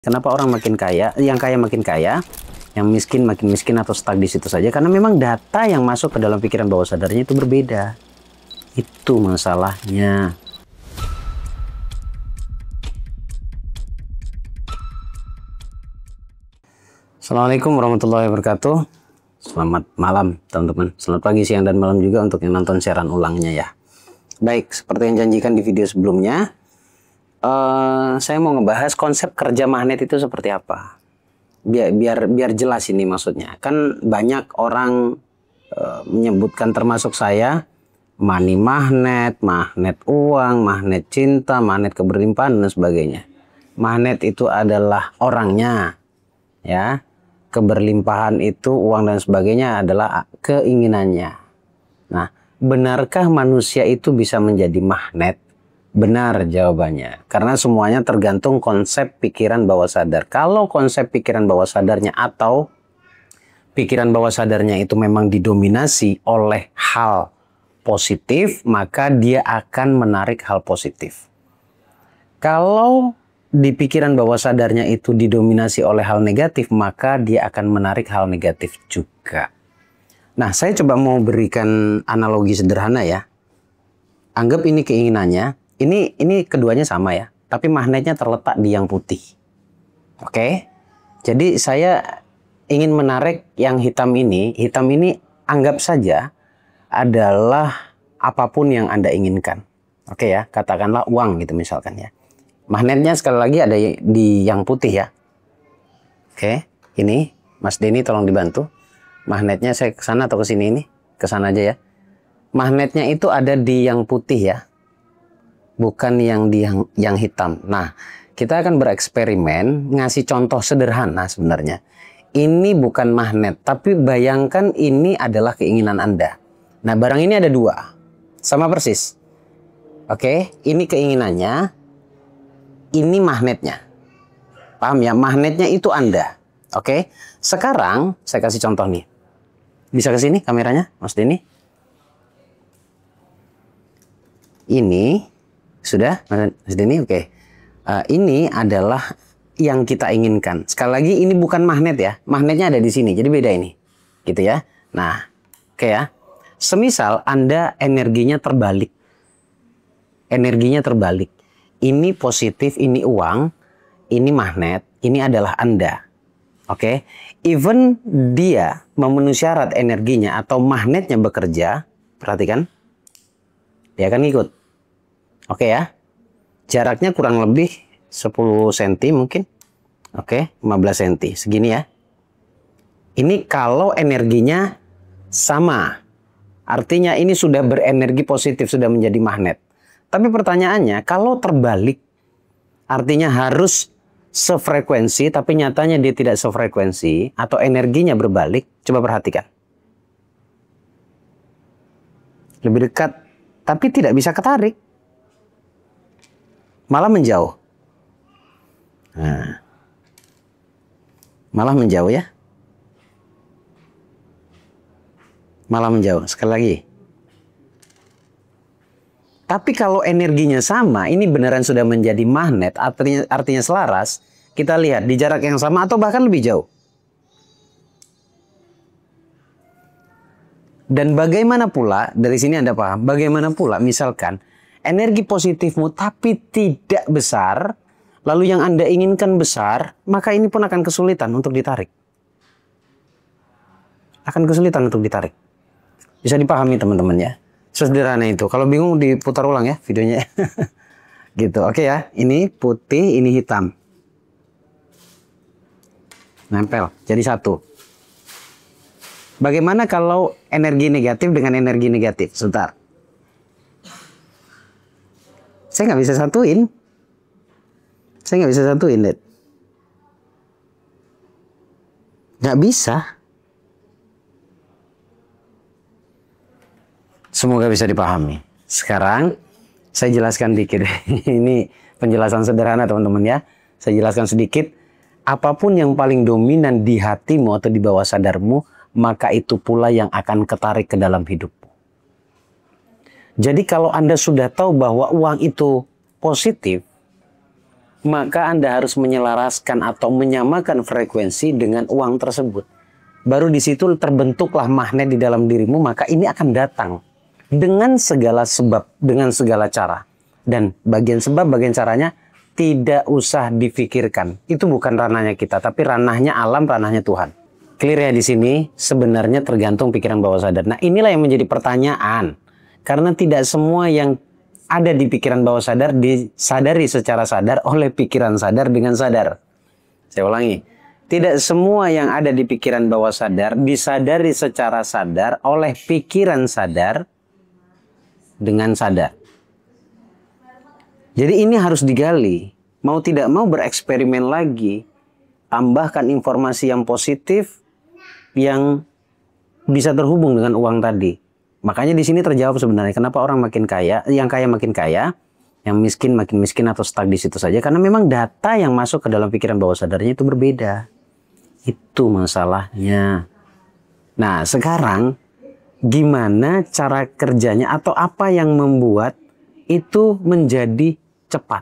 Kenapa orang makin kaya, yang kaya makin kaya, yang miskin makin miskin atau stuck di situ saja? Karena memang data yang masuk ke dalam pikiran bawah sadarnya itu berbeda. Itu masalahnya. Assalamualaikum warahmatullahi wabarakatuh. Selamat malam teman-teman. Selamat pagi, siang, dan malam juga untuk yang nonton siaran ulangnya ya. Baik, seperti yang janjikan di video sebelumnya, saya mau ngebahas konsep kerja magnet itu seperti apa. Biar jelas ini maksudnya. Kan banyak orang menyebutkan, termasuk saya, money magnet, magnet uang, magnet cinta, magnet keberlimpahan dan sebagainya. Magnet itu adalah orangnya, ya. Keberlimpahan itu, uang dan sebagainya adalah keinginannya. Nah, benarkah manusia itu bisa menjadi magnet? Benar jawabannya, karena semuanya tergantung konsep pikiran bawah sadar. Kalau konsep pikiran bawah sadarnya atau pikiran bawah sadarnya itu memang didominasi oleh hal positif, maka dia akan menarik hal positif. Kalau di pikiran bawah sadarnya itu didominasi oleh hal negatif, maka dia akan menarik hal negatif juga. Nah, saya coba mau berikan analogi sederhana ya. Anggap ini keinginannya. Ini keduanya sama ya, tapi magnetnya terletak di yang putih. Oke, jadi saya ingin menarik yang hitam ini. Hitam ini anggap saja adalah apapun yang Anda inginkan. Oke ya, katakanlah uang gitu misalkan ya. Magnetnya sekali lagi ada di yang putih ya. Oke, ini Mas Denny tolong dibantu. Magnetnya saya ke sana atau ke sini ini? Ke sana aja ya. Magnetnya itu ada di yang putih ya. Bukan yang di yang hitam. Nah, kita akan bereksperimen ngasih contoh sederhana sebenarnya. Ini bukan magnet, tapi bayangkan ini adalah keinginan Anda. Nah, barang ini ada dua, sama persis. Oke, ini keinginannya, ini magnetnya. Paham ya? Magnetnya itu Anda. Oke, sekarang saya kasih contoh nih. Bisa ke sini kameranya, Mas Denny? Ini sudah, Mas Denny? Oke. Ini adalah yang kita inginkan. Sekali lagi, ini bukan magnet ya. Magnetnya ada di sini, jadi beda ini. Gitu ya. Nah, oke ya. Semisal Anda energinya terbalik. Energinya terbalik. Ini positif, ini uang, ini magnet, ini adalah Anda. Oke. Even dia memenuhi syarat energinya atau magnetnya bekerja, perhatikan. Dia akan ngikut. Oke ya, jaraknya kurang lebih 10 cm mungkin. Oke, 15 cm, segini ya. Ini kalau energinya sama. Artinya ini sudah berenergi positif, sudah menjadi magnet. Tapi pertanyaannya, kalau terbalik, artinya harus sefrekuensi, tapi nyatanya dia tidak sefrekuensi, atau energinya berbalik, coba perhatikan. Lebih dekat, tapi tidak bisa ketarik. Malah menjauh. Nah, malah menjauh ya. Malah menjauh. Sekali lagi. Tapi kalau energinya sama, ini beneran sudah menjadi magnet, artinya selaras. Kita lihat di jarak yang sama atau bahkan lebih jauh. Dan bagaimana pula, dari sini Anda paham, bagaimana pula misalkan energi positifmu tapi tidak besar, lalu yang Anda inginkan besar, maka ini pun akan kesulitan untuk ditarik. Akan kesulitan untuk ditarik. Bisa dipahami teman-teman ya. Sederhana itu. Kalau bingung diputar ulang ya videonya. Gitu. Oke ya. Ini putih, ini hitam. Nempel. Jadi satu. Bagaimana kalau energi negatif dengan energi negatif? Sebentar. Saya nggak bisa satuin. Saya nggak bisa satuin, Dad. Nggak bisa. Semoga bisa dipahami. Sekarang saya jelaskan dikit. Ini penjelasan sederhana teman-teman ya. Saya jelaskan sedikit. Apapun yang paling dominan di hatimu atau di bawah sadarmu, maka itu pula yang akan ketarik ke dalam hidupmu. Jadi kalau Anda sudah tahu bahwa uang itu positif, maka Anda harus menyelaraskan atau menyamakan frekuensi dengan uang tersebut. Baru di situ terbentuklah magnet di dalam dirimu, maka ini akan datang dengan segala sebab, dengan segala cara. Dan bagian sebab, bagian caranya tidak usah difikirkan. Itu bukan ranahnya kita, tapi ranahnya alam, ranahnya Tuhan. Clear ya di sini? Sebenarnya tergantung pikiran bawah sadar. Nah, inilah yang menjadi pertanyaan. Karena tidak semua yang ada di pikiran bawah sadar disadari secara sadar oleh pikiran sadar dengan sadar. Saya ulangi. Tidak semua yang ada di pikiran bawah sadar disadari secara sadar oleh pikiran sadar dengan sadar. Jadi ini harus digali. Mau tidak mau bereksperimen lagi. Tambahkan informasi yang positif yang bisa terhubung dengan uang tadi. Makanya di sini terjawab sebenarnya kenapa orang makin kaya, yang kaya makin kaya, yang miskin makin miskin atau stuck di situ saja. Karena memang data yang masuk ke dalam pikiran bawah sadarnya itu berbeda. Itu masalahnya. Nah, sekarang gimana cara kerjanya atau apa yang membuat itu menjadi cepat?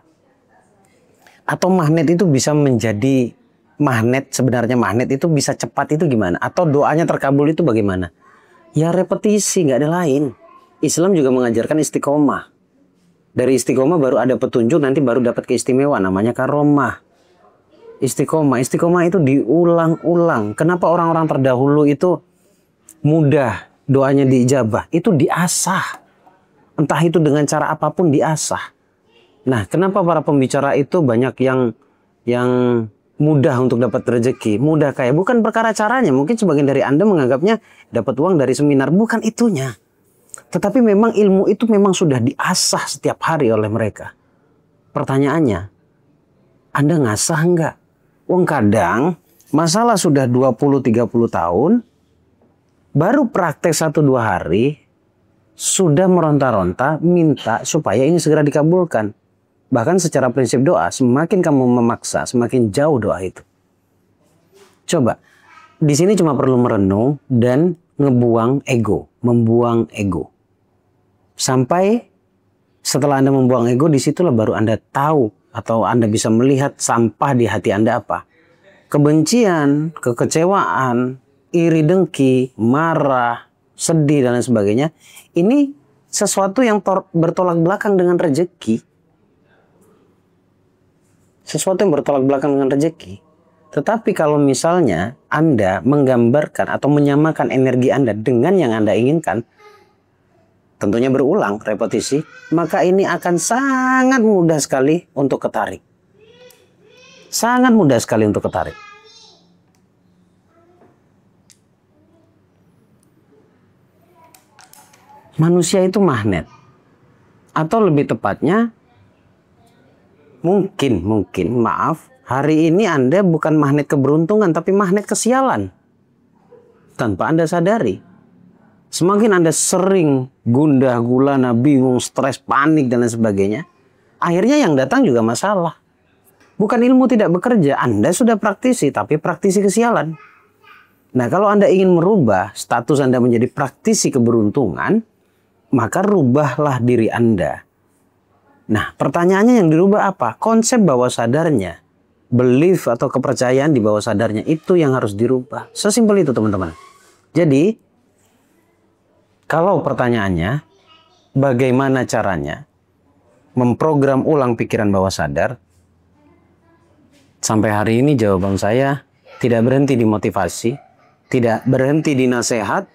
Atau magnet itu bisa menjadi magnet, sebenarnya magnet itu bisa cepat itu gimana? Atau doanya terkabul itu bagaimana? Ya repetisi, nggak ada lain. Islam juga mengajarkan istiqomah. Dari istiqomah baru ada petunjuk, nanti baru dapat keistimewaan, namanya karomah. Istiqomah itu diulang-ulang. Kenapa orang-orang terdahulu itu mudah doanya diijabah? Itu diasah. Entah itu dengan cara apapun diasah. Nah, kenapa para pembicara itu banyak yang mudah untuk dapat rezeki, mudah kaya? Bukan perkara caranya. Mungkin sebagian dari Anda menganggapnya dapat uang dari seminar. Bukan itunya. Tetapi memang ilmu itu memang sudah diasah setiap hari oleh mereka. Pertanyaannya, Anda ngasah enggak? Kadang masalah sudah 20-30 tahun, baru praktek 1-2 hari, sudah meronta-ronta minta supaya ini segera dikabulkan. Bahkan secara prinsip doa, semakin kamu memaksa, semakin jauh doa itu. Coba, di sini cuma perlu merenung dan membuang ego. Sampai setelah Anda membuang ego, disitulah baru Anda tahu atau Anda bisa melihat sampah di hati Anda apa. Kebencian, kekecewaan, iri dengki, marah, sedih dan lain sebagainya. Ini sesuatu yang bertolak belakang dengan rezeki. Sesuatu yang bertolak belakang dengan rezeki. Tetapi kalau misalnya Anda menggambarkan atau menyamakan energi Anda dengan yang Anda inginkan, tentunya berulang, repetisi, maka ini akan sangat mudah sekali untuk ketarik. Sangat mudah sekali untuk ketarik. Manusia itu magnet. Atau lebih tepatnya, mungkin, hari ini Anda bukan magnet keberuntungan, tapi magnet kesialan. Tanpa Anda sadari. Semakin Anda sering gundah gulana, bingung, stres, panik, dan lain sebagainya, akhirnya yang datang juga masalah. Bukan ilmu tidak bekerja, Anda sudah praktisi, tapi praktisi kesialan. Nah, kalau Anda ingin merubah status Anda menjadi praktisi keberuntungan, maka rubahlah diri Anda. Nah, pertanyaannya yang dirubah apa? Konsep bawah sadarnya. Belief atau kepercayaan di bawah sadarnya itu yang harus dirubah. Sesimpel itu, teman-teman. Jadi, kalau pertanyaannya, bagaimana caranya memprogram ulang pikiran bawah sadar? Sampai hari ini jawaban saya tidak berhenti di motivasi, tidak berhenti di nasihat,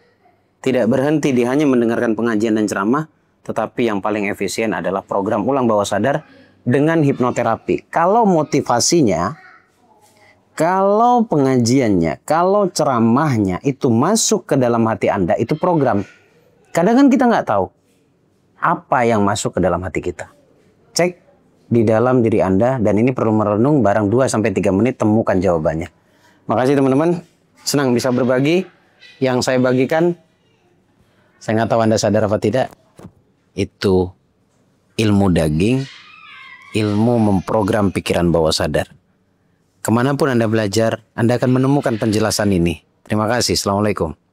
tidak berhenti di hanya mendengarkan pengajian dan ceramah, tetapi yang paling efisien adalah program ulang bawah sadar dengan hipnoterapi. Kalau motivasinya, kalau pengajiannya, kalau ceramahnya itu masuk ke dalam hati Anda, itu program. Kadang kan kita nggak tahu apa yang masuk ke dalam hati kita. Cek di dalam diri Anda, dan ini perlu merenung barang 2-3 menit, temukan jawabannya. Makasih teman-teman, senang bisa berbagi. Yang saya bagikan, saya nggak tahu Anda sadar apa tidak, itu ilmu daging, ilmu memprogram pikiran bawah sadar. Kemanapun Anda belajar, Anda akan menemukan penjelasan ini. Terima kasih. Assalamualaikum.